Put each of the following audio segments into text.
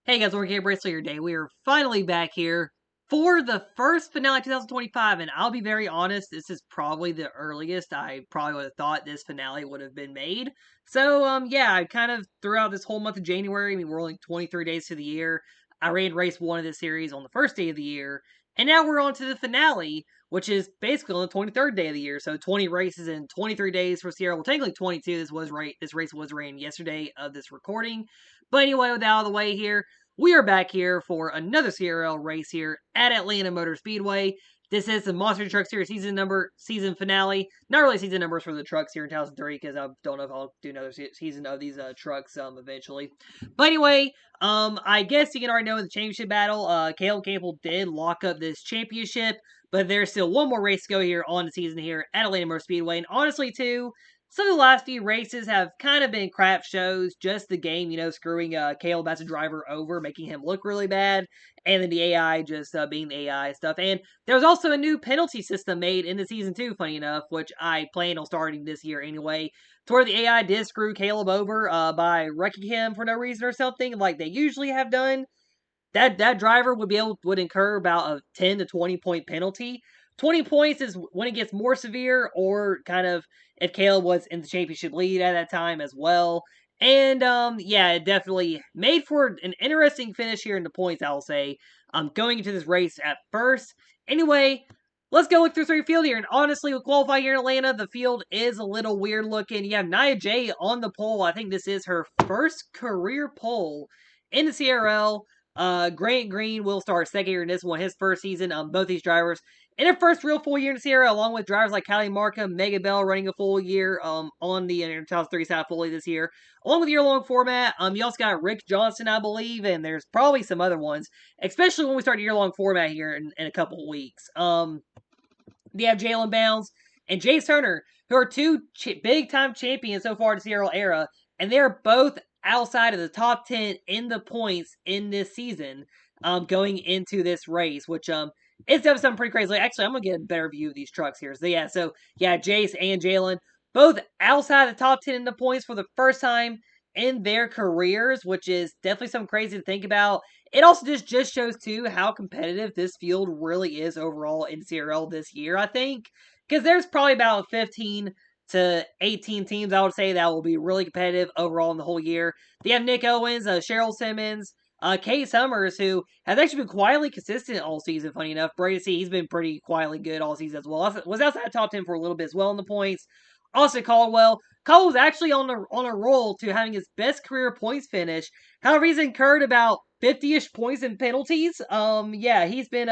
Hey guys, we're Gabe Bracely your day. We are finally back here for the first finale 2025, and I'll be very honest, this is probably the earliest I probably would have thought this finale would have been made. So, yeah, I kind of throughout this whole month of January, I mean, we're only 23 days to the year. I ran race one of this series on the first day of the year, and now we're on to the finale, which is basically on the 23rd day of the year. So 20 races in 23 days for CRL. Well, technically 22. This race was ran yesterday of this recording. But anyway, with that out of the way here, we are back here for another CRL race here at Atlanta Motor Speedway. This is the Monster Truck Series season finale. Not really season numbers for the trucks here in 2003 because I don't know if I'll do another season of these trucks eventually. But anyway, I guess you can already know in the championship battle, Caleb Campbell did lock up this championship, but there's still one more race to go here on the season here at Atlanta Motor Speedway. And honestly, too, some of the last few races have kind of been crap shows. Just the game, screwing Caleb as a driver over, making him look really bad, and then the AI just being the AI stuff. And there was also a new penalty system made in the season 2, funny enough, which I plan on starting this year anyway, to where the AI did screw Caleb over by wrecking him for no reason or something, like they usually have done. That driver would incur about a 10 to 20 point penalty. 20 points is when it gets more severe, or kind of if Caleb was in the championship lead at that time as well. And yeah, it definitely made for an interesting finish here in the points, I'll say. Going into this race at first. Anyway, let's go look through your field here. And honestly, with qualifying here in Atlanta, the field is a little weird looking. You have Nia J on the pole. I think this is her first career pole in the CRL. Grant Green will start second year in this one, his first season. Both these drivers in their first real full year in the Sierra, along with drivers like Kylie Markham, Mega Bell running a full year on the 2003 side fully this year, along with the year-long format. You also got Rick Johnson, I believe, and there's probably some other ones, especially when we start the year-long format here in a couple of weeks. They have Jalen Bounds and Jace Turner, who are two big-time champions so far in the CRL era, and they're both outside of the top 10 in the points in this season going into this race, which it's definitely something pretty crazy. Actually, I'm going to get a better view of these trucks here. So Jace and Jalen, both outside the top 10 in the points for the first time in their careers, which is definitely something crazy to think about. It also just shows, too, how competitive this field really is overall in CRL this year, I think. Because there's probably about 15 to 18 teams, I would say, that will be really competitive overall in the whole year. They have Nick Owens, Cheryl Simmons, Kate Summers, who has actually been quietly consistent all season, funny enough. Brady C, he's been pretty quietly good all season as well. Was outside the top 10 for a little bit as well in the points. Austin Caldwell. Caldwell's actually on a roll to having his best career points finish. However, he's incurred about 50-ish points in penalties. Yeah, he's been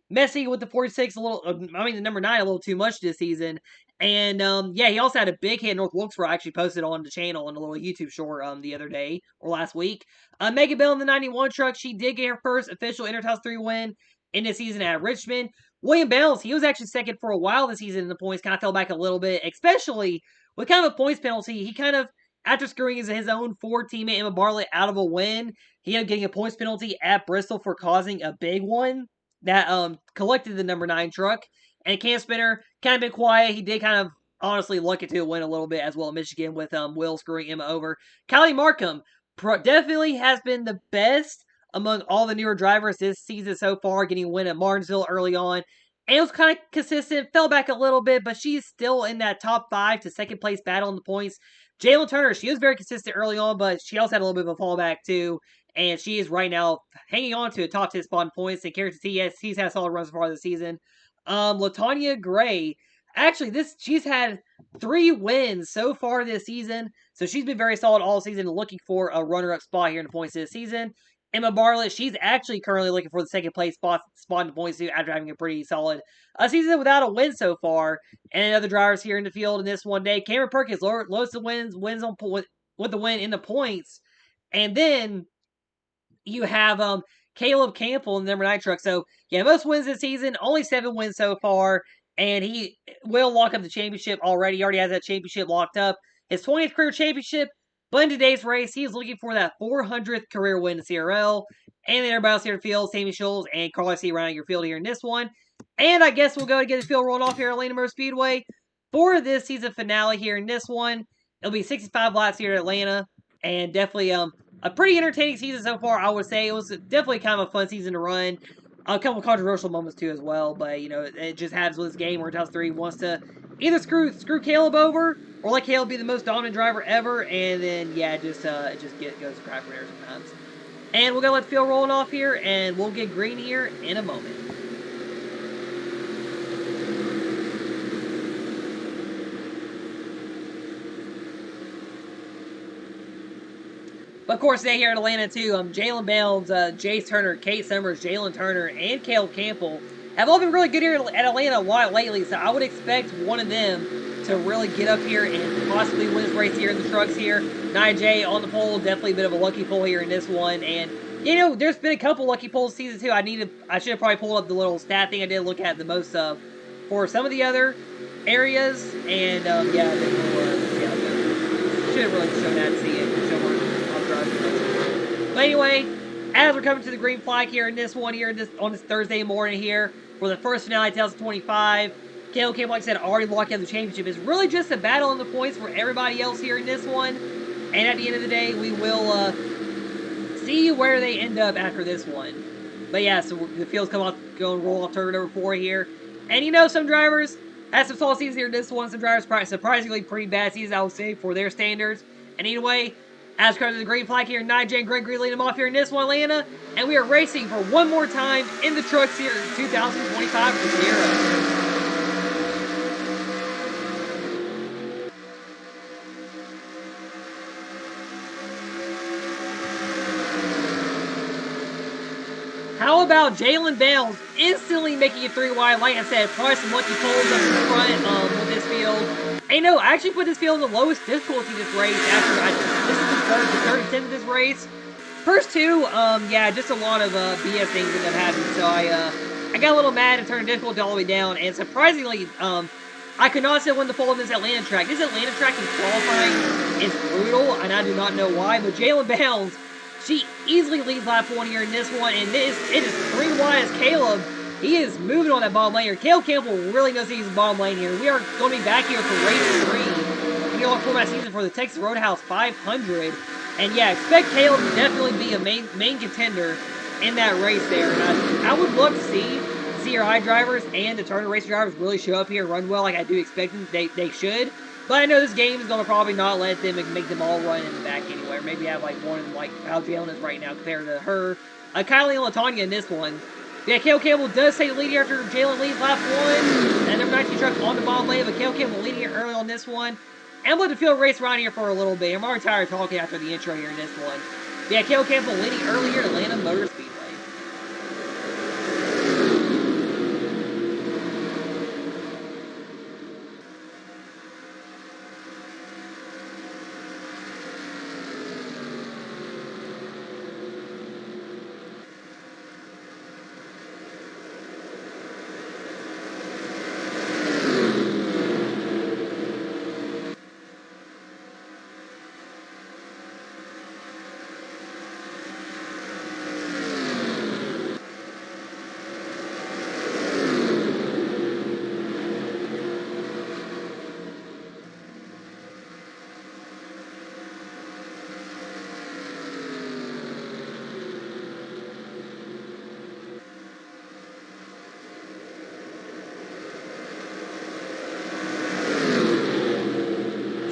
messy with the 46 a little. The number 9 a little too much this season. And yeah, he also had a big hit in North Wilkesboro. I actually posted on the channel in a little YouTube short the other day or last week. Megan Bell in the 91 truck, she did get her first official Intertown 3 win in this season at Richmond. William Bells, he was actually second for a while this season in the points, kind of fell back a little bit, especially with kind of a points penalty. He kind of, after screwing his own Ford teammate Emma Bartlett out of a win, he ended up getting a points penalty at Bristol for causing a big one that collected the number 9 truck. And Cam Spinner kind of been quiet. He did kind of honestly luck into a win a little bit as well at Michigan with Will screwing Emma over. Kylie Markham definitely has been the best among all the newer drivers this season so far, getting a win at Martinsville early on. And it was kind of consistent, fell back a little bit, but she's still in that top 5 to second place battle in the points. Jalen Turner, she was very consistent early on, but she also had a little bit of a fallback too. And she is right now hanging on to a top 10 spot in points. And Carrington T, yes, he's had solid runs so far this season. Latanya Gray, actually, she's had 3 wins so far this season, so she's been very solid all season, looking for a runner-up spot here in the points this season. Emma Bartlett, she's actually currently looking for the second place spot in the points too, after having a pretty solid season without a win so far. And other drivers here in the field in this one day, Cameron Perkins loads the wins on with the win in the points, and then you have Caleb Campbell in the number 9 truck. So yeah, most wins this season, only 7 wins so far, and he will lock up the championship already. He already has that championship locked up. His 20th career championship, but in today's race, he's looking for that 400th career win in CRL. And then everybody else here in the field, Sammy Schultz and Carl C. running your field here in this one. And I guess we'll go and get the field rolled off here at Atlanta Motor Speedway for this season finale here in this one. It'll be 65 laps here at Atlanta, and definitely a pretty entertaining season so far, I would say. It was definitely kind of a fun season to run. A couple controversial moments too as well, but you know, it just happens with this game where 2003 wants to either screw Caleb over or let Caleb be the most dominant driver ever, and then yeah, it just goes to crap from there sometimes. And we're gonna let the field rolling off here, and we'll get green here in a moment. But of course, today here in Atlanta too, Jalen Bounds, Jace Turner, Kate Summers, Jalen Turner, and Caleb Campbell have all been really good here at Atlanta a while lately. So I would expect one of them to really get up here and possibly win this race here in the trucks here. Nia J on the pole, definitely a bit of a lucky pull here in this one. And you know, there's been a couple lucky pulls this season too. I should have probably pulled up the little stat thing I did look at the most for some of the other areas. And yeah, should have really shown that to see it. But anyway, as we're coming to the green flag here in this one here on this Thursday morning here for the first finale 2025, Caleb Campbell, like I said, already locked in the championship. It's really just a battle on the points for everybody else here in this one. And at the end of the day, we will see where they end up after this one. But yeah, so the field's going roll off turn number 4 here. And you know, some drivers had some solid seasons here in this one. Some drivers surprisingly pretty bad seasons, I would say, for their standards. And anyway, as comes to the green flag here, 9J and Greg Green lead them off here in this one, Atlanta. And we are racing for one more time in the trucks here in 2025 for 0. How about Jalen Bounds instantly making it 3 wide? Like I said, probably some lucky pulls up in the front with this field. And no, I actually put this field in the lowest difficulty this race this is the third attempt of this race. First two, yeah, just a lot of BS things that have happened. So I got a little mad and turned the difficulty all the way down. And surprisingly, I could not still win the pole on this Atlanta track. This Atlanta track in qualifying is brutal, and I do not know why. But Jalen Bounds, she easily leads lap 1 here in this one, and it is 3 wide as Caleb. He is moving on that bottom lane here. Caleb Campbell really knows he's in the bottom lane here. We are going to be back here for race 3. We on format season for the Texas Roadhouse 500. And yeah, expect Caleb to definitely be a main contender in that race there. And I would love to see CRI drivers and the Turner Racer drivers really show up here and run well like I do expect them. They should. But I know this game is going to probably not let them make them all run in the back anyway. Or maybe have like one like how Jalen is right now compared to her. Kylie and LaTanya in this one. Yeah, Caleb Campbell does take the lead here after Jalen leads lap 1. And number 19 truck on the bottom lane, but Caleb Campbell leading it early on this one. And we'll let the field race around here for a little bit. I'm already tired of talking after the intro here in this one. Yeah, Caleb Campbell leading early here at Atlanta Motor Speedway.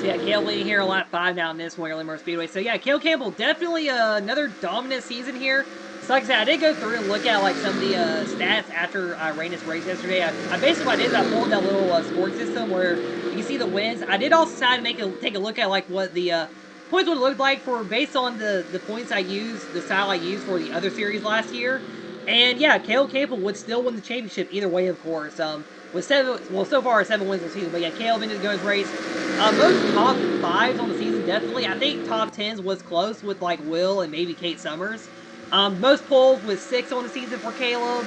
Yeah, Caleb leading here on lap 5 now in this one, Motor Speedway. So yeah, Caleb Campbell definitely another dominant season here. So like I said, I did go through and look at like some of the stats after I ran this race yesterday. I basically what I did is I pulled that little sports system where you can see the wins. I did also decide to take a look at like what the points would look like for based on the points I used, the style I used for the other series last year. And yeah, Caleb Campbell would still win the championship either way, of course. With so far 7 wins this season. But yeah, Caleb ended the goes race. Most top 5s on the season, definitely. I think top 10s was close with like Will and maybe Kate Summers. Most pulls with 6 on the season for Caleb.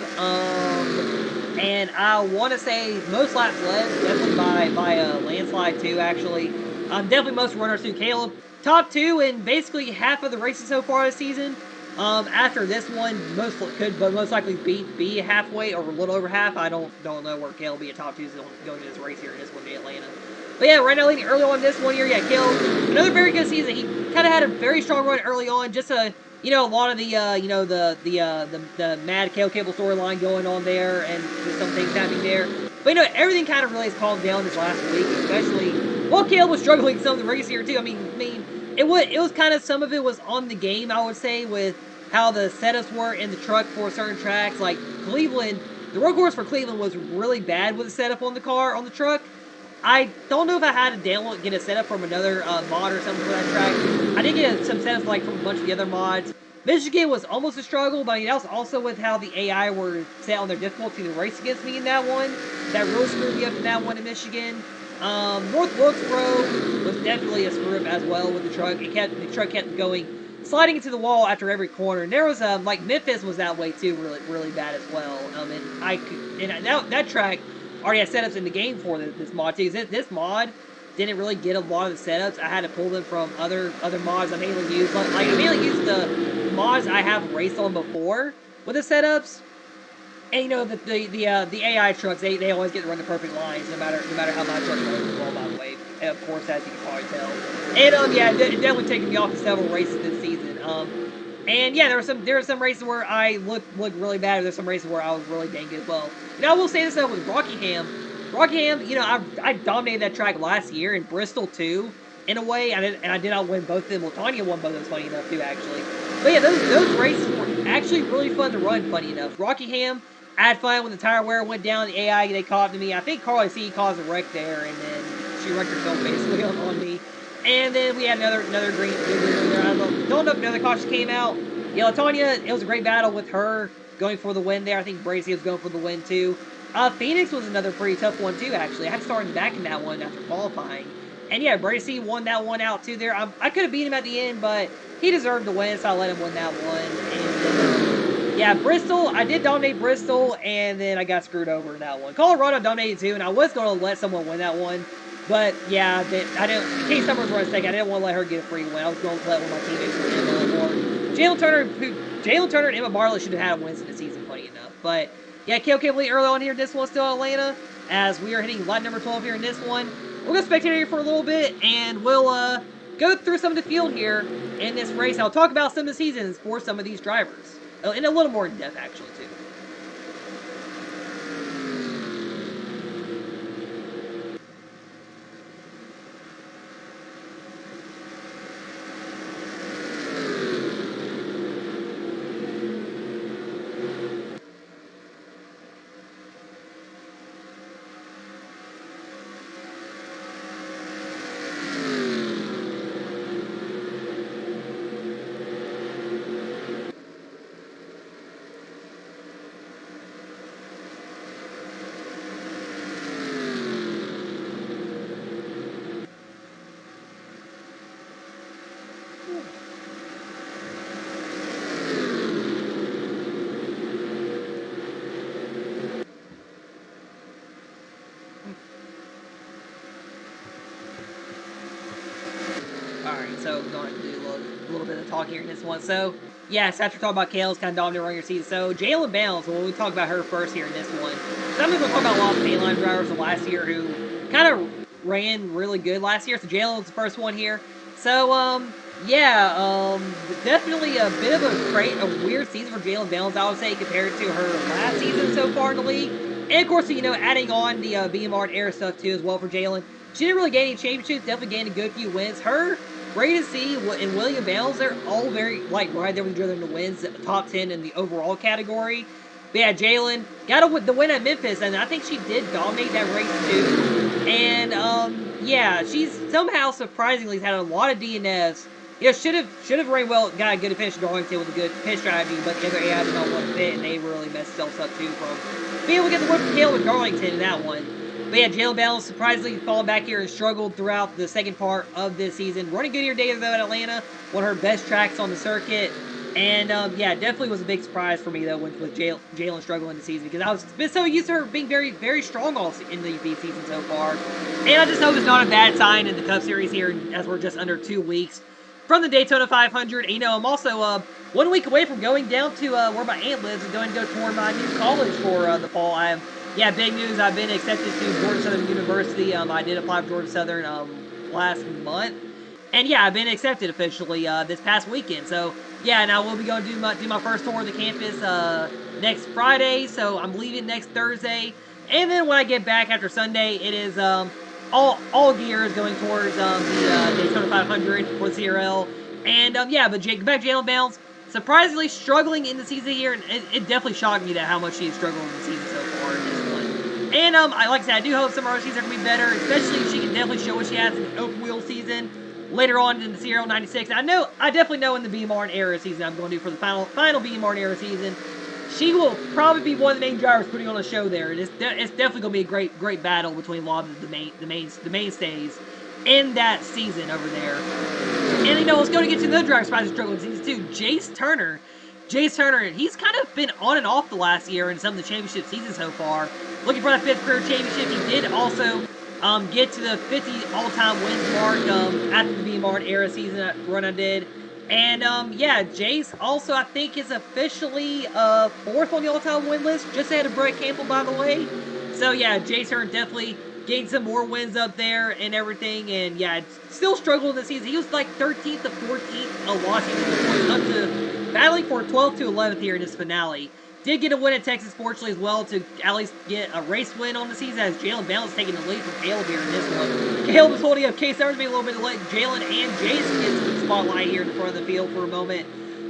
And I want to say most laps led, definitely by a landslide too, actually. Definitely most runners too. Caleb, top 2 in basically half of the races so far this season. After this one, most likely be halfway or a little over half. I don't know where Caleb will be at top 2 going to this race here in this one in Atlanta. But yeah, right now leading early on this one here, yeah, Kale, another very good season. He kind of had a very strong run early on, just a lot of the the Mad Kale Cable storyline going on there, and just some things happening there. But everything kind of really has calmed down this last week, especially while Kale was struggling some of the race here too. I mean, it was kind of, some of it was on the game, I would say, with how the setups were in the truck for certain tracks. Like Cleveland, the road course for Cleveland was really bad with the setup on the truck. I don't know if I had to download, get a setup from another mod or something for that track. I did get some setups like from a bunch of the other mods. Michigan was almost a struggle, but that was also with how the AI were set on their difficulty to race against me in that one. That really screwed me up in that one in Michigan. North Wilkesboro was definitely a screw up as well with the truck. The truck kept going, sliding into the wall after every corner. And there was like Memphis was that way too, really bad as well. That track already had setups in the game for this mod too. This mod didn't really get a lot of the setups. I had to pull them from other mods I mainly used. Like I mainly used the mods I have raced on before with the setups. And the AI trucks, they always get to run the perfect lines no matter how my truck runs as well, by the way. Of course, as you can probably tell. And yeah, it definitely taken me off in several races this season. And yeah, there were some races where I looked really bad. There's some races where I was really dang good as well. I will say this though with Rockingham, I dominated that track last year, in Bristol too, in a way. And I did not win both of them. Well, Tanya won both of those, funny enough too, actually. But yeah, those races were actually really fun to run, funny enough. Rockingham, I had fun when the tire wear went down. The AI, they caught up to me. I think Carly C caused a wreck there, and then she wrecked herself basically on me. And then we had another green there. I don't know if another caution came out. Yeah, Latonya, it was a great battle with her going for the win there. I think Bracy was going for the win too. Phoenix was another pretty tough one too, actually. I had to start him back in that one after qualifying. And yeah, Bracy won that one out too there. I could have beat him at the end, but he deserved to win, so I let him win that one. And yeah, Bristol, I did dominate Bristol, and then I got screwed over in that one. Colorado dominated too, and I was going to let someone win that one. But yeah, I didn't. In case Summers was second, I didn't want to let her get a free win. I was going to let one of my teammates win a little more. Jalen Turner and Emma Bartlett should have had wins in the season, funny enough. But yeah, Kale Kimberly early on here in this one, still in Atlanta, as we are hitting line number 12 here in this one. We'll go spectator here for a little bit, and we'll go through some of the field here in this race. I'll talk about some of the seasons for some of these drivers, in a little more in depth actually too. Alright, so we're going to do a little bit of talk here in this one. So, yes, after talking about Kale's kind of dominating running your season. So, Jalen Bounds, well, we'll talk about her first here in this one. So, I'm going to talk about a lot of mainline drivers from last year who kind of ran really good last year. So, Jalen was the first one here. So, yeah, definitely a bit of a weird season for Jalen Bounds, I would say, compared to her last season so far in the league. And, of course, adding on the BMR and air stuff, too, as well for Jalen. She didn't really gain any championships, definitely gained a good few wins. Her, Brady C, and William Bounds, they're all very, right there with each other in the wins, top 10 in the overall category. But yeah, Jalen got the win at Memphis, and I think she did dominate that race too. And, yeah, she's somehow surprisingly had a lot of DNFs. Should have ran well, got a good finish drawing to with a good pitch strategy, but the other AI did not want to fit, and they really messed themselves up too from being able to get the win from Caleb Darlington in that one. But yeah, Jalen Bounds surprisingly fallen back here and struggled throughout the second part of this season. Running good here today, though, at Atlanta. One of her best tracks on the circuit. And, yeah, definitely was a big surprise for me, though, with Jalen struggling this season. Because I was been so used to her being very, very strong all in the season so far. And I just hope it's not a bad sign in the Cup Series here, as we're just under 2 weeks from the Daytona 500. And, I'm also 1 week away from going down to where my aunt lives and going to go tour my new college for the fall. I'm yeah, big news. I've been accepted to Georgia Southern University. I did apply for Georgia Southern last month. And yeah, I've been accepted officially this past weekend. So yeah, and I will be going to do my first tour of the campus next Friday. So I'm leaving next Thursday, and then when I get back after Sunday, it is all gear is going towards the Daytona 500 for the CRL. And yeah, but back to Jalen Bounce, surprisingly struggling in the season here, and it definitely shocked me that how much she's struggled in the season so far in this one. And like I said, I do hope some of her seasons are gonna be better, especially if she can definitely show what she has in the open wheel season later on in the CRL 96. I definitely know in the B Martin era season I'm going to do for the final B Martin era season. She will probably be one of the main drivers putting on a show there. It's definitely going to be a great battle between a lot of the mainstays in that season over there. And you know, let's go to get to the driver surprise struggle in season 2. Jace Turner. Jace Turner, he's kind of been on and off the last year in some of the championship seasons so far. Looking for that 5th career championship. He did also get to the 50 all-time wins mark after the V-Mart era season run I did. And yeah, Jace also I think is officially 4th on the all-time win list, just ahead of Brett Campbell, by the way. So yeah, Jace Hearn definitely gained some more wins up there and everything. And yeah, still struggled this season. He was like 13th to 14th a lot up to battling for 12th to 11th here in this finale. Did get a win at Texas, fortunately, as well, to at least get a race win on the season, as Jalen Balance taking the lead from Caleb here in this one. Caleb was holding up Case Summers, maybe a little bit to let Jalen and Jason get to the spotlight here in the front of the field for a moment.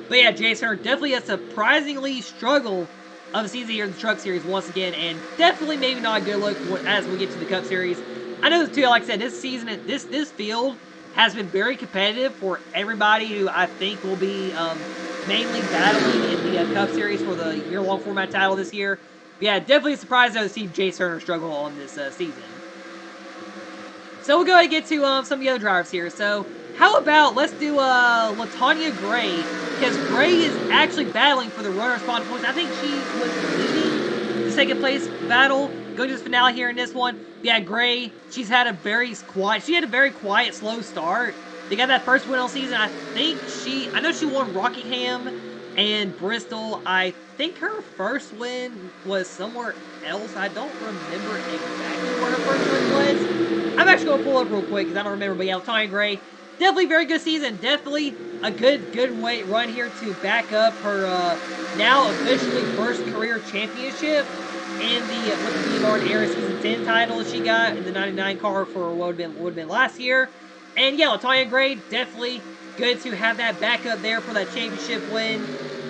But yeah, Jason Hearn definitely a surprisingly struggle of the season here in the Truck Series once again, and definitely maybe not a good look as we get to the Cup Series. I know, too, like I said, this season, this field has been very competitive for everybody who I think will be mainly battling in the Cup Series for the year-long format title this year. But yeah, definitely surprised to see Jace Turner struggle on this season. So we'll go ahead and get to some of the other drivers here. So how about let's do LaTanya Gray, because Gray is actually battling for the runner spot points. I think she was leading the second place battle going to this finale here in this one. Yeah, Gray, she's had a very quiet, slow start. They got that first win all season. I know she won Rockingham and Bristol. I think her first win was somewhere else. I don't remember exactly where her first win was. I'm actually going to pull up real quick because I don't remember. But yeah, LaTanya Gray, definitely very good season. Definitely a good run here to back up her now officially first career championship and with the B-Martin era season 10 title she got in the 99 car for what would have been last year. And yeah, LaTanya Gray, definitely good to have that backup there for that championship win.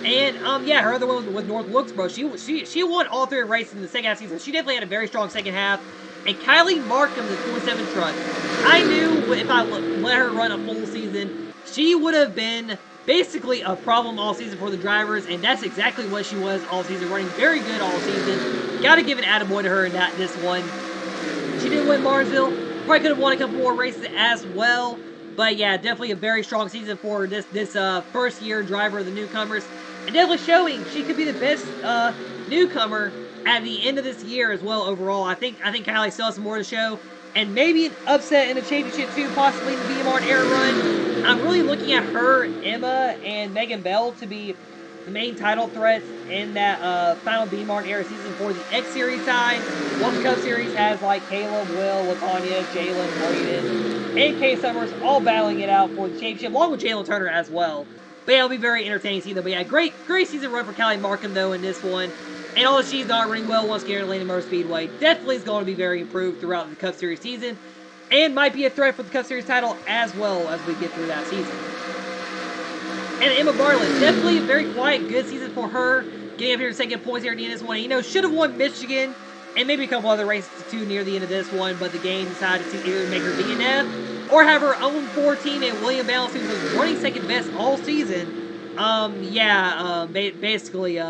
And yeah, her other one was with North Wilkesboro. She won all 3 races in the second half season. She definitely had a very strong second half. And Kylie Markham, the 27 truck, I knew if I let her run a full season, she would have been basically a problem all season for the drivers, and that's exactly what she was all season, running very good all season. Got to give an attaboy to her in this one. She did win Martinsville. Probably could have won a couple more races as well. But yeah, definitely a very strong season for this first year driver of the newcomers. And definitely showing she could be the best newcomer at the end of this year as well overall. I think Kylie still has some more to show. And maybe an upset in the championship too, possibly in the B-Mart air run. I'm really looking at her, Emma, and Megan Bell to be the main title threats in that final B-Mart era season for the X Series side. While the Cup Series has like Caleb, Will, LaTanya, Jalen, Braden, and Kay Summers all battling it out for the championship, along with Jalen Turner as well. But yeah, it'll be very entertaining season. But yeah, great season run for Kylie Markham though in this one. And although she's not running well once again at Atlanta Motor Speedway, definitely is going to be very improved throughout the Cup Series season. And might be a threat for the Cup Series title as well as we get through that season. And Emma Bartlett, definitely a very quiet, good season for her. Getting up here to second points here at the end of this one. You know, should have won Michigan and maybe a couple other races too near the end of this one, but the game decided to either make her DNF or have her own 4 teammate William Balance, who was running second best all season. Basically,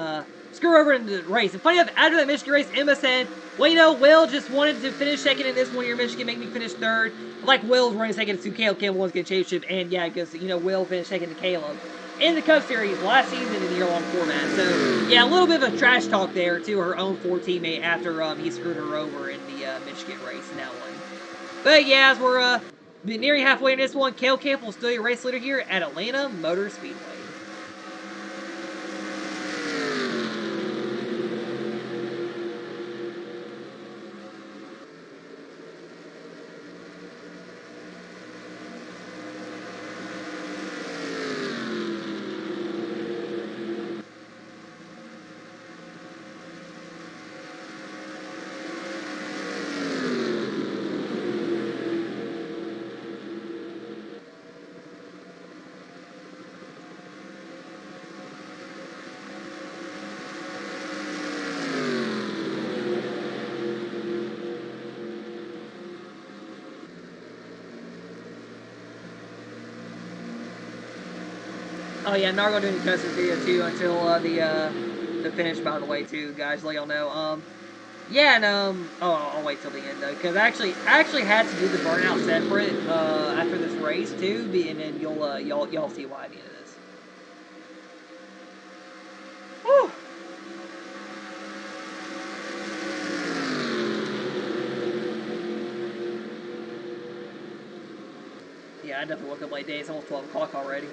screw over in the race. And funny enough, after that Michigan race, Emma said, well, you know, Will just wanted to finish second in this one year Michigan, make me finish third. Like Will's running second to Caleb. Caleb wants to get a championship, and yeah, because, you know, Will finished second to Caleb in the Cup Series last season in the year-long format. So, yeah, a little bit of a trash talk there to her own 4 teammate after he screwed her over in the Michigan race in that one. But yeah, as we're nearing halfway in this one, Caleb Campbell will still your race leader here at Atlanta Motor Speedway. Oh yeah, I'm not gonna do any customs video too until the finish. By the way, too, guys, let y'all know. Yeah, and oh, I'll wait till the end though, because I actually had to do the burnout separate after this race too, and then y'all see why at the end of this. Whew. Yeah, I definitely woke up late day. It's almost 12 o'clock already.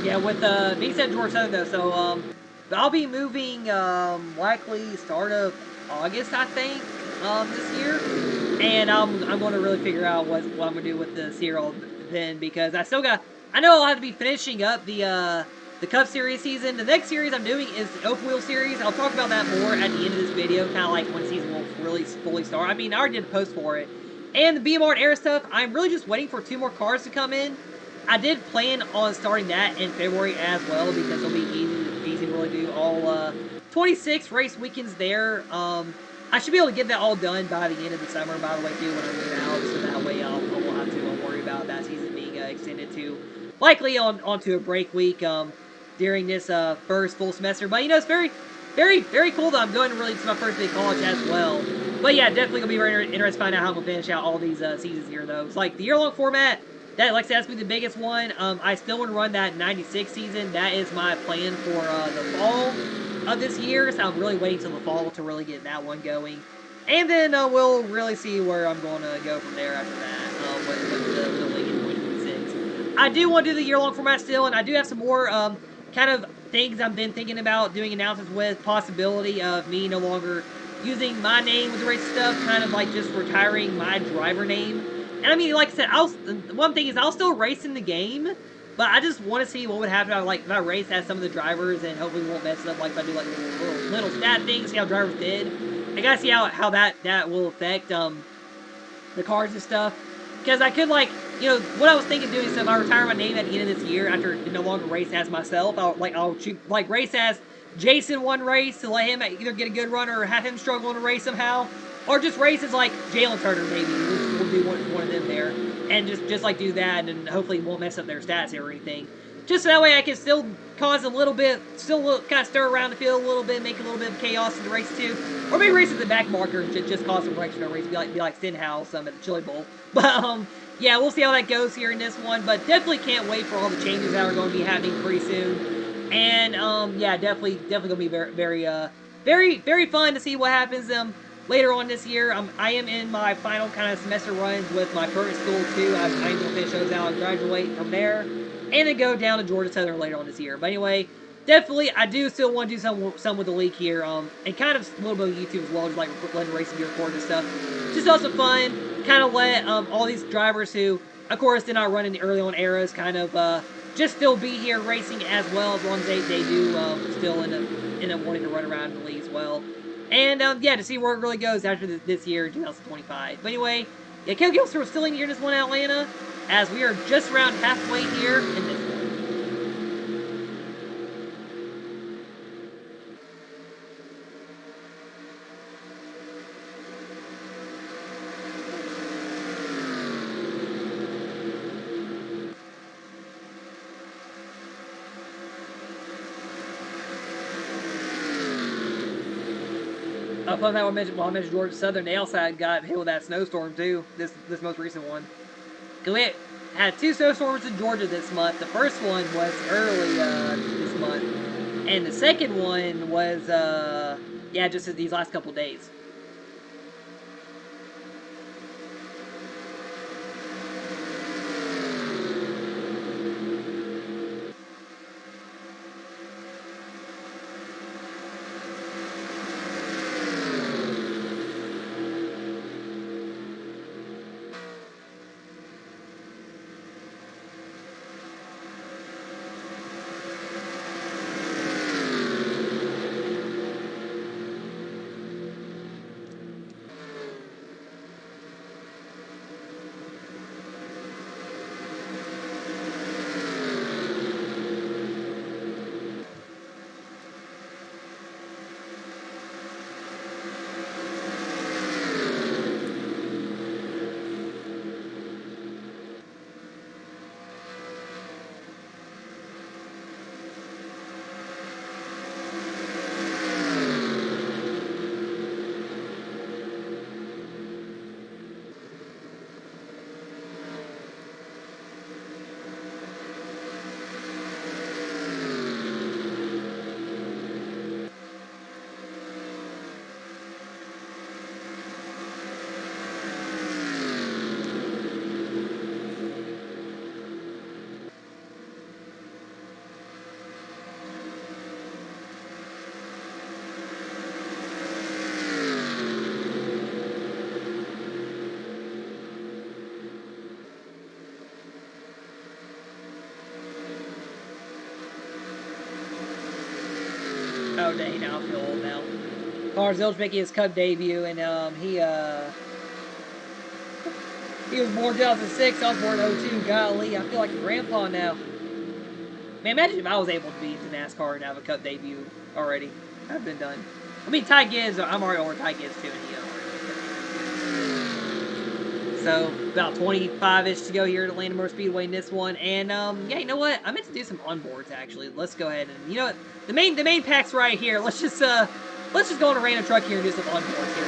Yeah, with being said George Southern though, so I'll be moving likely start of August, I think, this year, and I'm going to really figure out what I'm going to do with the CRL then, because I know I'll have to be finishing up the Cup Series season. The next series I'm doing is the Open Wheel Series. I'll talk about that more at the end of this video, kind of like when season will really fully start. I mean, I already did a post for it. And the BMR and Air stuff, I'm really just waiting for 2 more cars to come in. I did plan on starting that in February as well, because it'll be easy to really do all 26 race weekends there. I should be able to get that all done by the end of the summer, by the way, too, when I move out, so that way I won't have to worry about that season being extended to likely onto a break week during this first full semester. But, you know, it's very cool that I'm going to really to my first day of college as well. But yeah, definitely gonna be very interested to find out how I'm gonna finish out all these seasons here, though. It's like the year-long format. That, like I said, that's been the biggest one. I still want to run that 96 season. That is my plan for the fall of this year. So I'm really waiting till the fall to really get that one going. And then we'll really see where I'm going to go from there after that with the league in 2026. I do want to do the year-long format still, and I do have some more kind of things I've been thinking about doing announcements with. Possibility of me no longer using my name with the race stuff, kind of like just retiring my driver name. And I mean, like I said, one thing is I'll still race in the game, but I just want to see what would happen if I race as some of the drivers, and hopefully we won't mess it up like if I do like little stat things, see how drivers did. I gotta see how that will affect the cars and stuff. Because I could, like, you know, what I was thinking doing, so if I retire my name at the end of this year after no longer race as myself, I'll race as Jason one race to let him either get a good run or have him struggle in a race somehow, or just race as like Jalen Turner maybe. We'll do one of them there, and just like do that, and hopefully won't mess up their stats or anything. Just so that way I can still cause a little bit, kind of stir around the field a little bit, make a little bit of chaos in the race too. Or maybe race at the back marker and just cause some wrecks in the race, be like Stenhouse at the Chili Bowl. But yeah, we'll see how that goes here in this one. But definitely can't wait for all the changes that are going to be happening pretty soon. And yeah, definitely gonna be very fun to see what happens later on this year. I am in my final kind of semester runs with my current school too. I'm going to finish those out and graduate from there, and then go down to Georgia Southern later on this year. But anyway, definitely I do still want to do some with the league here, and kind of a little bit of YouTube as well, just like letting racing be recorded and stuff. Just also fun, kind of let all these drivers who, of course, did not run in the early on eras, kind of just still be here racing as well, as long as they do still end up wanting to run around in the league as well. And yeah, to see where it really goes after this year, 2025. But anyway, yeah, Kel Gilster still in here in this one in Atlanta, as we are just around halfway here in this one. Fun fact, I mentioned Georgia Southern, they also got hit with that snowstorm too, this most recent one. We had 2 snowstorms in Georgia this month. The first one was early this month, and the second one was yeah, just these last couple days. Oh, dang, now I feel old now. Lars Zilch making his Cup debut, and he was born 2006. I was born 02. Golly, I feel like a grandpa now. Man, imagine if I was able to be into NASCAR and have a Cup debut already. I've been done. I mean, Ty Gibbs, I'm already over Ty Gibbs too, and he So, about 25-ish to go here at Atlanta Motor Speedway in this one. And, yeah, you know what? I meant to do some onboards, actually. Let's go ahead and, you know what? The main pack's right here. Let's just go on a random truck here and do some onboards here.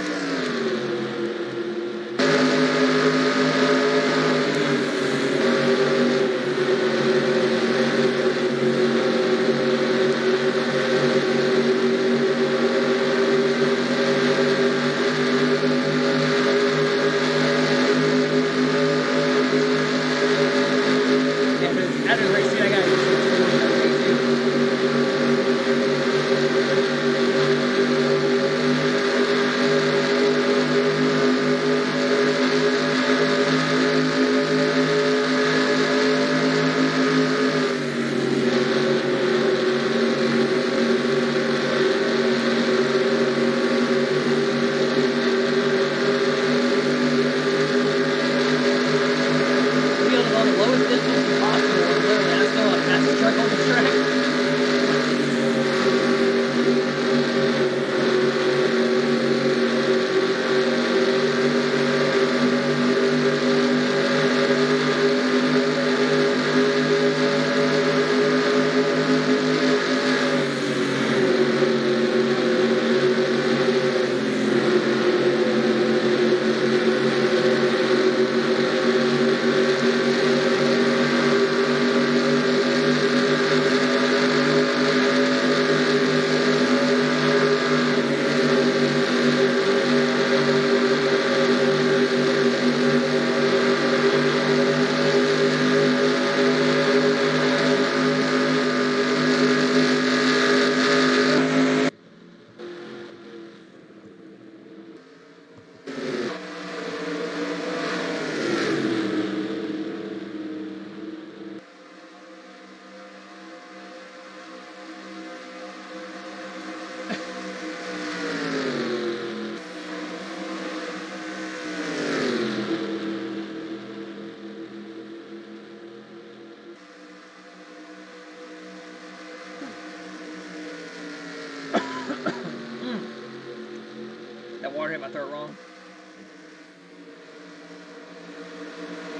That water hit my throat wrong.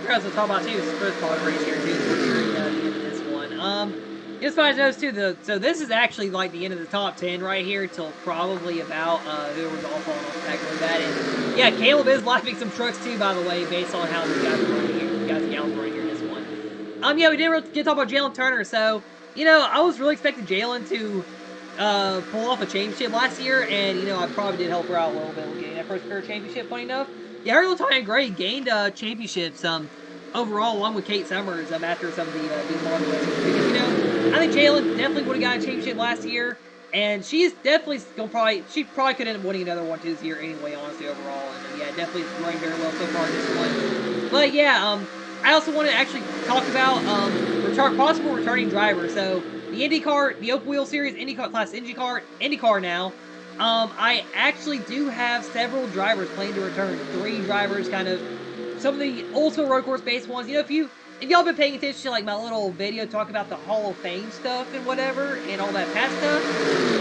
As I was talking about too, first pod race here too. We're nearing the end of this one. Just so I noticed too, so this is actually like the end of the top 10 right here till probably about whoever's all falling off the back of that. And yeah, Caleb is lifing some trucks too, by the way, based on how these guys are running here. The guys and gals are running here in this one. Yeah, we didn't really get to talk about Jalen Turner, so you know, I was really expecting Jalen to pull off a championship last year, and you know, I probably did help her out a little bit with getting that first career championship. Funny enough, yeah, her little Ty and Gray gained championships overall along with Kate Summers after some of the model races. Because you know, I think Jalen definitely would have got a championship last year, and she's definitely she probably could end up winning another one this year anyway. Honestly, overall, and yeah, definitely running very well so far in this one. But yeah, I also want to actually talk about possible returning drivers. So the IndyCar, the Open Wheel Series, IndyCar Class IndyCar now. I actually do have several drivers planning to return. 3 drivers, kind of some of the old school road course based ones. You know, if y'all been paying attention to like my little video talk about the Hall of Fame stuff and whatever and all that past stuff,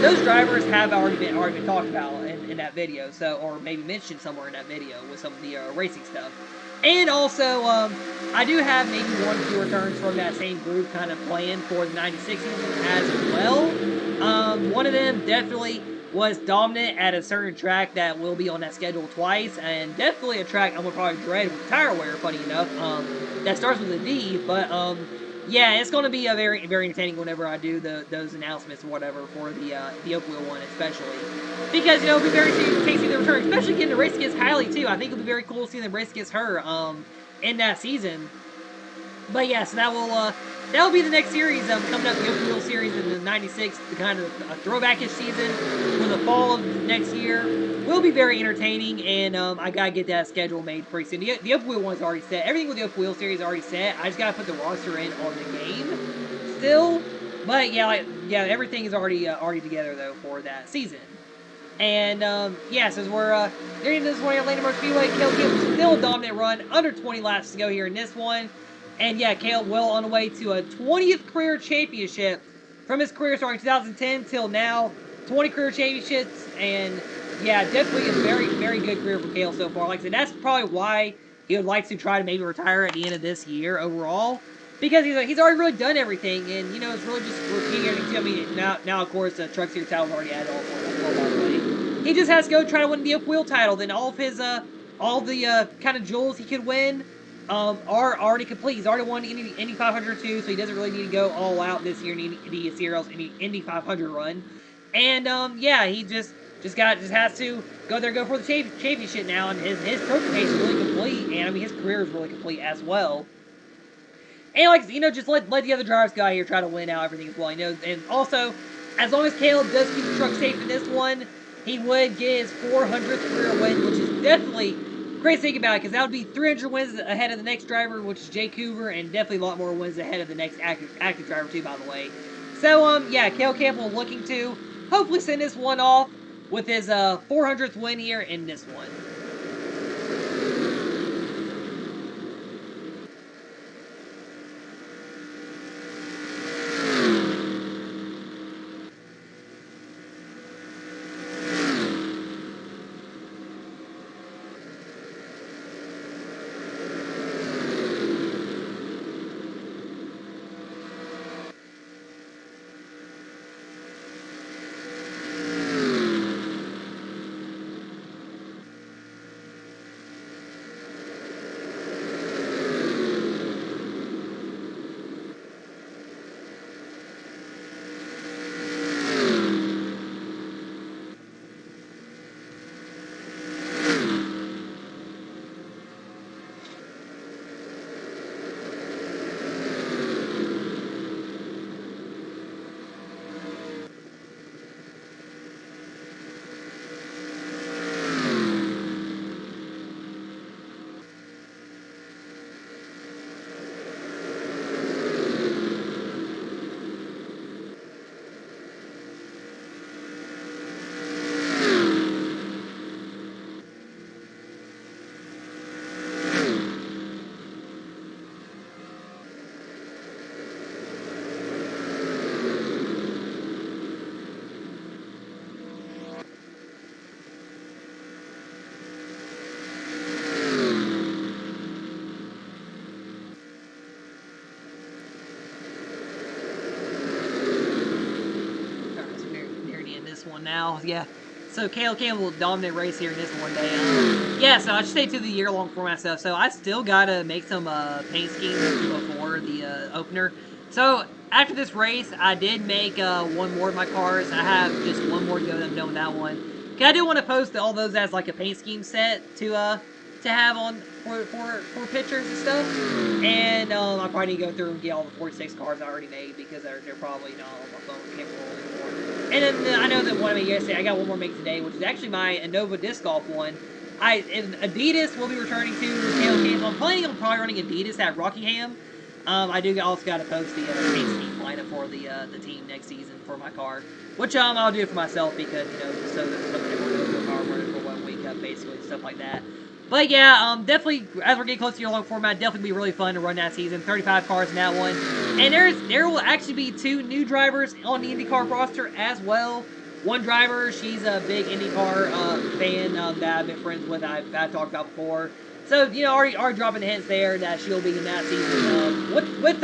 those drivers have already been talked about in that video. So, or maybe mentioned somewhere in that video with some of the racing stuff. And also, I do have maybe 1 or 2 returns from that same group kind of planned for the 96 season as well. One of them definitely was dominant at a certain track that will be on that schedule twice, and definitely a track I'm going to probably dread with tire wear, funny enough. That starts with a D, but yeah, it's going to be a very, very entertaining whenever I do those announcements or whatever for the Oak Wheel one, especially. Because, you know, it'll be very interesting to see the return, especially getting the race against Kylie, too. I think it'll be very cool to see the race against her in that season. But, yeah, so that'll be the next series coming up, the Oak Wheel Series in the 96, the kind of a throwback-ish season for the fall of next year. Will be very entertaining, and I gotta get that schedule made pretty soon. The Oak Wheel one's already set. Everything with the Oak Wheel Series is already set. I just gotta put the roster in on the game still. But yeah, everything is already together though for that season. And yeah, since we're nearing this one here, Landmark Speedway, Cale Campbell still a dominant run, under 20 laps to go here in this one. And yeah, Cale well on the way to a 20th career championship from his career starting 2010 till now. 20 career championships, and yeah, definitely a very good career for Cale so far. Like I said, that's probably why he would like to try to maybe retire at the end of this year overall. Because he's already really done everything, and you know it's really just repeating everything. I mean, now of course the Truck Series title's already added all by the way. He just has to go try to win the Up Wheel title. Then all of his all the kind of jewels he could win are already complete. He's already won Indy 500 too, so he doesn't really need to go all out this year in the CRL's Indy 500 run. And yeah, he just has to go for the championship now, and his trophy case is really complete, and I mean his career is really complete as well. And like you know, just let the other drivers go out here try to win out everything as well. You know, and also as long as Caleb does keep the truck safe in this one, he would get his 400th career win, which is definitely great to think about because that would be 300 wins ahead of the next driver, which is Jake Hoover, and definitely a lot more wins ahead of the next active driver too, by the way. So yeah, Cale Campbell looking to hopefully send this one off with his 400th win here in this one. Now, yeah. So Cale Campbell will dominate race here in this one day. Yeah, so I should stay to the year-long format stuff. So I still gotta make some paint schemes before the opener. So after this race, I did make one more of my cars. I have just one more to go. I'm done with that one. Cause I do want to post all those as like a paint scheme set to have on for pictures and stuff. And I probably need to go through and get all the 46 cars I already made because they're probably not on my phone. Can't roll anymore. And then I know that one I made yesterday, I got one more make today, which is actually my Innova Disc Golf one. Adidas will be returning to Cale Campbell. I'm planning on probably running Adidas at Rockingham. I do also got to post the paint scheme lineup for the team next season for my car, which I'll do for myself because you know just so that somebody will go car running for 1 week basically stuff like that. But yeah, definitely as we're getting close to your long format, definitely be really fun to run that season. 35 cars in that one, and there will actually be 2 new drivers on the IndyCar roster as well. One driver, she's a big IndyCar fan that I've been friends with. I've talked about before. So you know, already dropping the hints there that she'll be in that season with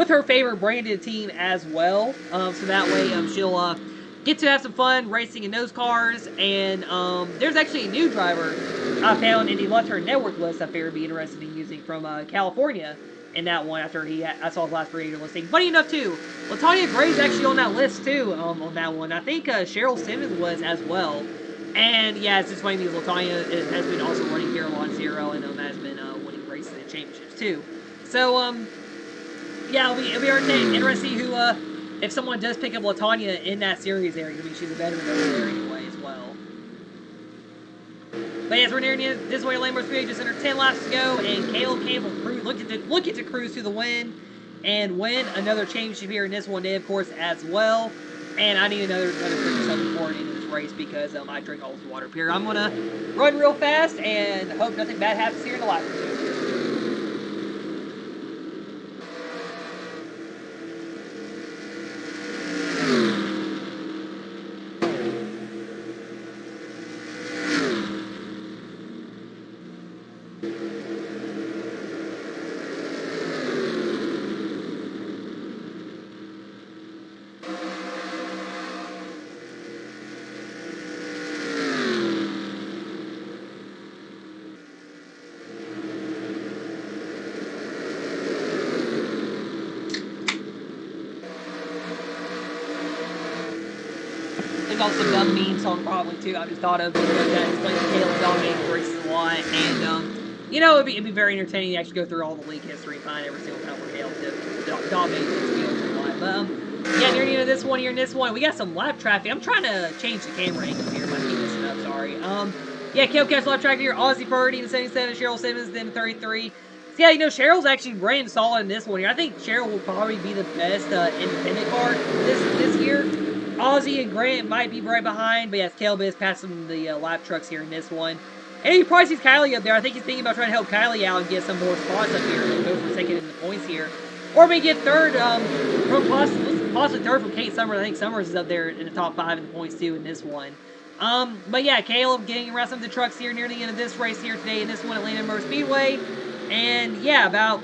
her favorite branded team as well. So that way she'll get to have some fun racing in those cars. And there's actually a new driver I found, and he left her network list I figured would be interested in using from California in that one after I saw his last creator listing. Funny enough, too, Latanya Gray's actually on that list, too, on that one. I think Cheryl Simmons was as well. And, yeah, it's just funny because Latanya has been also running Carolina CRL and has been winning races and championships, too. So, yeah, it'll be interesting to see who, if someone does pick up Latanya in that series area. I mean, she's a veteran over there anyway as well. But as we're nearing this way, Landmark Speedway just under 10 laps to go, and Cale Campbell looking to cruise to the win. and win another championship here in this one day, of course, as well. And I need another drink of something before the end of this race because I drink all this water up here. I'm gonna run real fast and hope nothing bad happens here in the lap or two. There's also some dumb meme song probably too. I just thought of that explains Caleb dominating races a lot, and you know it'd be very entertaining to actually go through all the league history and find every single time where Caleb dominated his field a lot. But yeah, near the end of this one, here in this one, we got some lap traffic. I'm trying to change the camera angles here. I keep messing up. Sorry. Yeah, Caleb catch lap traffic here. Aussie Purdy in 77, Cheryl Simmons in 33. So yeah, you know, Cheryl's actually ran solid in this one here. I think Cheryl will probably be the best independent car this year. Ozzy and Grant might be right behind, but yes, Caleb is passing the lap trucks here in this one. And he probably sees Kylie up there. I think he's thinking about trying to help Kylie out and get some more spots up here and go for second in the points here. Or maybe get third from possibly third from Kate Summers. I think Summers is up there in the top 5 in the points too in this one. But yeah, Caleb getting around some of the trucks here near the end of this race here today in this one at Landenberg Speedway. And yeah, about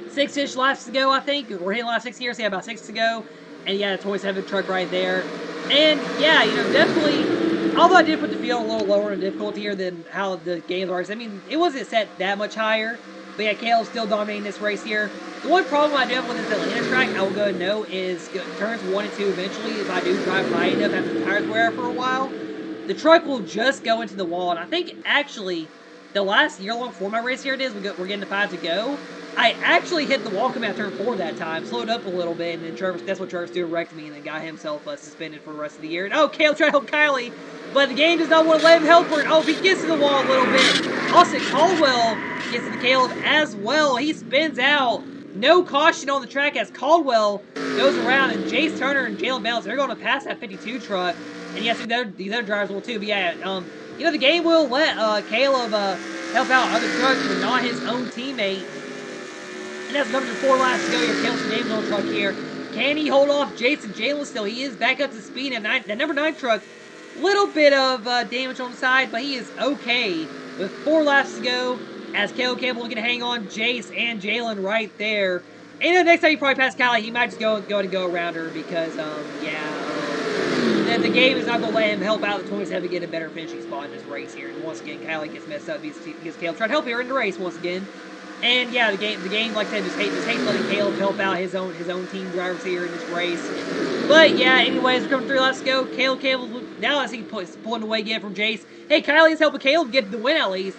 6-ish laps to go, I think. We're hitting lap 6 here, so yeah, about 6 to go. And yeah, the 27 truck right there. And yeah, you know, definitely, although I did put the field a little lower in difficulty here than how the games are. I mean, it wasn't set that much higher. But yeah, Caleb's still dominating this race here. The one problem I do have with this Atlanta track, I will go and note, is turns 1 and 2 eventually, if I do drive high enough after the tires wear out for a while, the truck will just go into the wall. And I think, actually, the last year-long format race here it is, we're getting to 5 to go. I actually hit the wall coming out turn 4 that time, slowed up a little bit, and then Trevor, that's what Trevor Stewart wrecked me, and then got himself suspended for the rest of the year. And oh, Caleb tried to help Kylie, but the game does not want to let him help her. And oh, he gets to the wall a little bit. Austin Caldwell gets to Caleb as well. He spins out. No caution on the track as Caldwell goes around, and Jace Turner and Jalen Bounce, they're going to pass that 52 truck. And yes, these other drivers will too. But yeah, you know, the game will let Caleb help out other trucks, but not his own teammate. And that's number 4 laps to go here. Caleb's James on the truck here. Can he hold off Jason Jalen still? He is back up to speed. And that number 9 truck, little bit of damage on the side, but he is okay with 4 laps to go. As Caleb Campbell looking to hang on Jace and Jalen right there. And the next time he probably passes Kylie, he might just go around her because, the game is not going to let him help out the 27 to get a better finishing spot in this race here. And once again, Kylie gets messed up because Caleb tried to help her in the race once again. And yeah, the game, like I said, just hates letting Caleb help out his own team drivers here in this race. But yeah, anyways, we're coming 3 laps to go. Caleb Campbell, now as he's pulling away again from Jace. Hey, Kylie is helping Caleb get the win at least.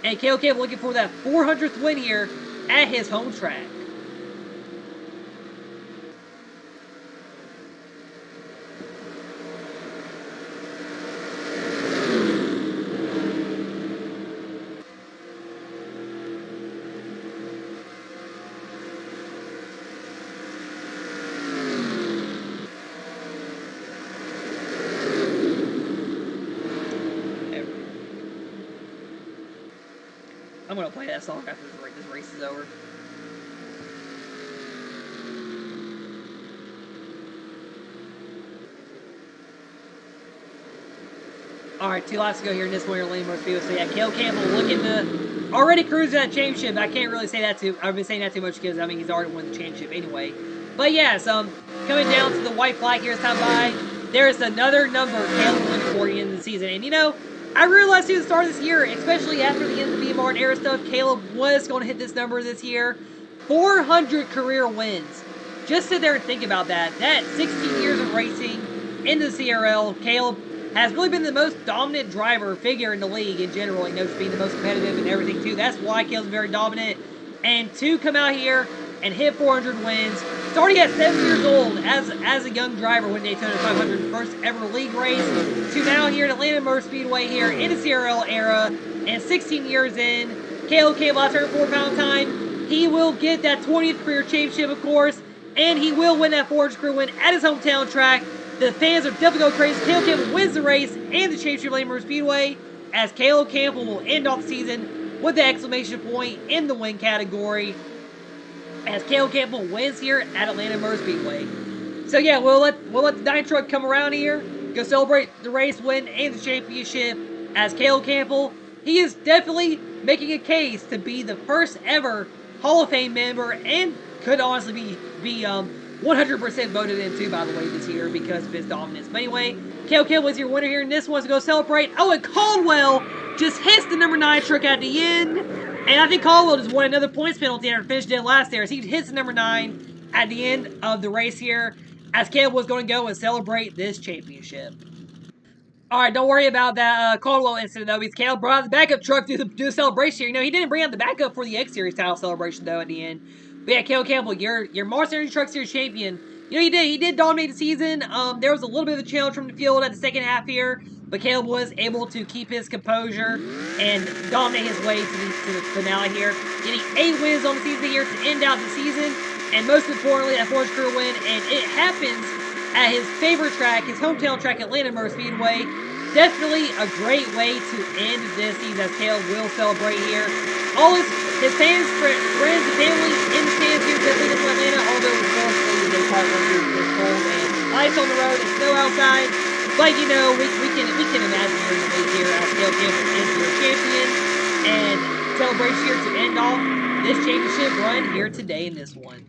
And Caleb Campbell looking for that 400th win here at his home track. I'm going to play that song after this race is over. Alright, 2 laps to go here in this winter lane most people. So yeah, Caleb Campbell looking to already cruise that championship. I can't really say that I've been saying that too much because, I mean, he's already won the championship anyway. But yeah, so coming down to the white flag here as time by, there's another number Caleb looking for the end of the season. And you know, I realized too at the start of this year, especially after the end of the VMR era stuff, Caleb was going to hit this number this year. 400 career wins. Just sit there and think about that. That 16 years of racing in the CRL, Caleb has really been the most dominant figure in the league in general. He knows being the most competitive and everything too. That's why Caleb's very dominant. And to come out here and hit 400 wins, starting at 7 years old as a young driver when Daytona 500, first ever league race, to now here at Landenberg Speedway here in the CRL era, and 16 years in, Caleb Campbell, last turn 4 pound time, he will get that 20th career championship, of course, and he will win that Forge Career win at his hometown track. The fans are definitely going crazy. Caleb Campbell wins the race and the championship at Lane Speedway, as Caleb Campbell will end off the season with the exclamation point in the win category, as Caleb Campbell wins here at Atlanta Motor Speedway. So yeah, we'll let the Dyna truck come around here, go celebrate the race win and the championship, as Caleb Campbell, he is definitely making a case to be the first ever Hall of Fame member, and could honestly be 100% voted into, by the way, this year because of his dominance. But anyway, Caleb Campbell is your winner here, and this one's to go celebrate. Oh, and Caldwell just hits the number 9 truck at the end, and I think Caldwell just won another points penalty after finished in last there, as he hits the number 9 at the end of the race here, as Caleb was going to go and celebrate this championship. Alright, don't worry about that Caldwell incident, though, because Caleb brought out the backup truck to do the celebration here. You know, he didn't bring out the backup for the X Series title celebration, though, at the end. But yeah, Caleb Campbell, your Monster Energy Truck Series champion. You know, he did dominate the season. There was a little bit of a challenge from the field at the second half here, but Caleb was able to keep his composure and dominate his way to the finale here, getting 8 wins on the season here to end out the season, and most importantly, a Forge Career win, and it happens at his favorite track, his hometown track, Atlanta Motor Speedway. Definitely a great way to end this season, as Caleb will celebrate here. All his fans, friends, and family in the stands here definitely in Atlanta, although unfortunately they part under this cold and ice on the road and snow outside. But you know, we can imagine during the week here as Caleb Campbell is your champion, and celebration here to end off this championship run here today in this one.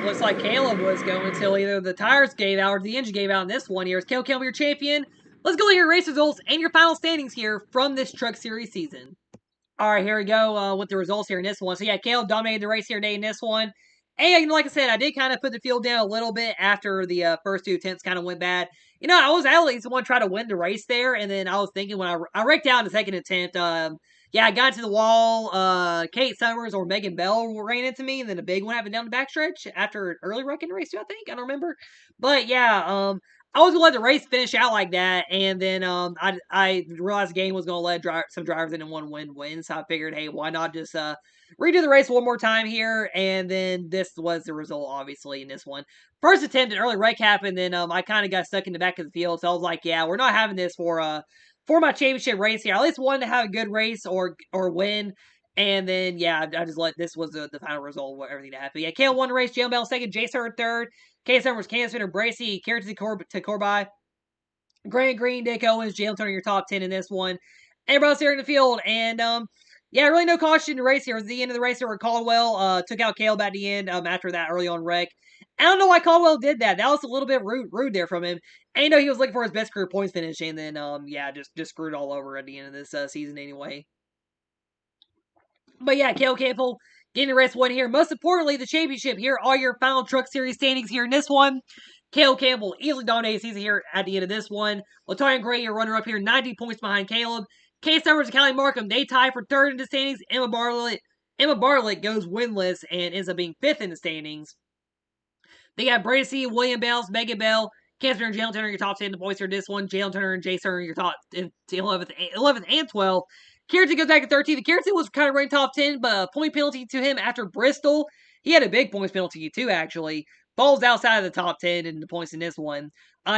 Looks like Caleb was going until either the tires gave out or the engine gave out in this one here. Is Caleb Campbell your champion? Let's go to your race results and your final standings here from this Truck Series season. All right, here we go with the results here in this one. So yeah, Caleb dominated the race here today in this one. And like I said, I did kind of put the field down a little bit after the first 2 attempts kind of went bad. You know, I was at least the one trying to win the race there, and then I was thinking when I wrecked out in the second attempt, yeah, I got to the wall. Kate Summers or Megan Bell ran into me, and then a big one happened down the backstretch after an early wreck in the race too, I think. I don't remember. But yeah, I was gonna let the race finish out like that, and then I realized the game was gonna let some drivers in and one win. So I figured, hey, why not just redo the race one more time here? And then this was the result, obviously, in this one. First attempt, an early wreck happened, then I kind of got stuck in the back of the field, so I was like, yeah, we're not having this for my championship race here. I at least wanted to have a good race or win. And then, yeah, I just let this was the final result of everything that happened. Yeah, Kale won the race, Jalen Bell second, Jace Hurd third, Case Summers, Kansas Center, Bracy, Carrot to Corby, Grant Green, Dick Owens, Jalen Turner, your top 10 in this one. Everybody else here in the field. And, yeah, really no caution in the race here. It was the end of the race where Caldwell took out Caleb at the end after that early on wreck. I don't know why Caldwell did that. That was a little bit rude there from him. And you know he was looking for his best career points finish, and then yeah, just screwed all over at the end of this season anyway. But yeah, Caleb Campbell getting the race win here. Most importantly, the championship here. All your final Truck Series standings here in this one. Caleb Campbell easily dominated the season here at the end of this one. Latoya Gray, your runner-up here, 90 points behind Caleb. Case Summers and Callie Markham, they tie for third in the standings. Emma Bartlett goes winless and ends up being fifth in the standings. They got Bracy, William Bells, Megan Bell, Cancer and Jalen Turner, your top 10 points for this one. Jalen Turner and Jay Turner, your top 11th and 12th. Kierton goes back to 13th. Kierton was kind of ranked top 10, but a point penalty to him after Bristol. He had a big points penalty too, actually. Falls outside of the top 10 in the points in this one.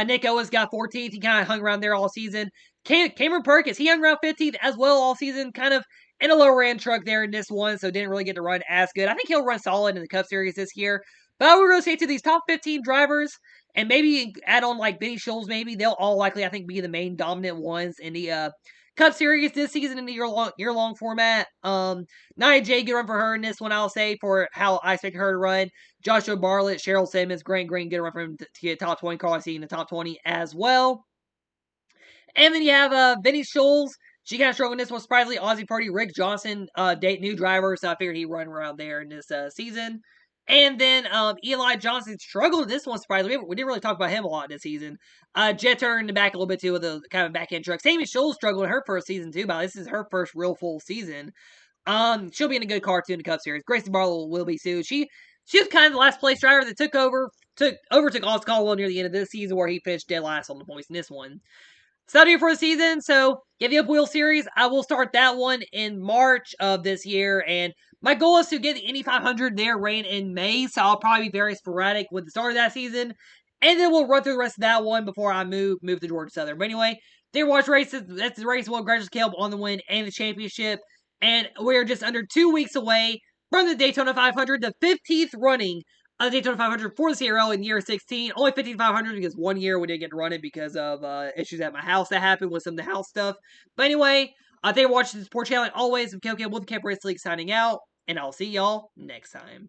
Nick Owens got 14th. He kind of hung around there all season. Cameron Perkins, he hung around 15th as well all season, kind of in a lower end truck there in this one, so didn't really get to run as good. I think he'll run solid in the Cup Series this year. But we're going to say to these top 15 drivers, and maybe add on like Benny Schultz. Maybe they'll all likely, I think, be the main dominant ones in the Cup Series this season in the year long format. Nia Jax, good run for her in this one, I'll say, for how I expect her to run. Joshua Bartlett, Cheryl Simmons, Grant Green, good run for him to get top 20. Carl in the top 20 as well. And then you have Vinny Schultz. She kind of struggled in this one. Surprisingly, Aussie Party, Rick Johnson, new driver, so I figured he'd run around there in this season. And then Eli Johnson struggled in this one, surprisingly. We didn't really talk about him a lot this season. Jet turned in the back a little bit too with a kind of back end truck. Sammy Schultz struggled in her first season too, but this is her first real full season. She'll be in a good car too in the Cup Series. Gracie Barlow will be too. She was kind of the last place driver that overtook Oscar Caldwell near the end of this season, where he finished dead last on the points in this one. So here for the season. So get the Up Wheel Series. I will start that one in March of this year, and my goal is to get the Indy 500 there ran in May. So I'll probably be very sporadic with the start of that season, and then we'll run through the rest of that one before I move to Georgia Southern. But anyway, there watch races. That's the race. Will congratulate Caleb on the win and the championship, and we're just under 2 weeks away from the Daytona 500, the 15th running the Daytona 500 for the CRL in year 16. Only 15,500 because 1 year we didn't get to run it because of issues at my house that happened with some of the house stuff. But anyway, thank you for watching the Sport Channel. Always, I'm Kel with the Camp Race League signing out, and I'll see y'all next time.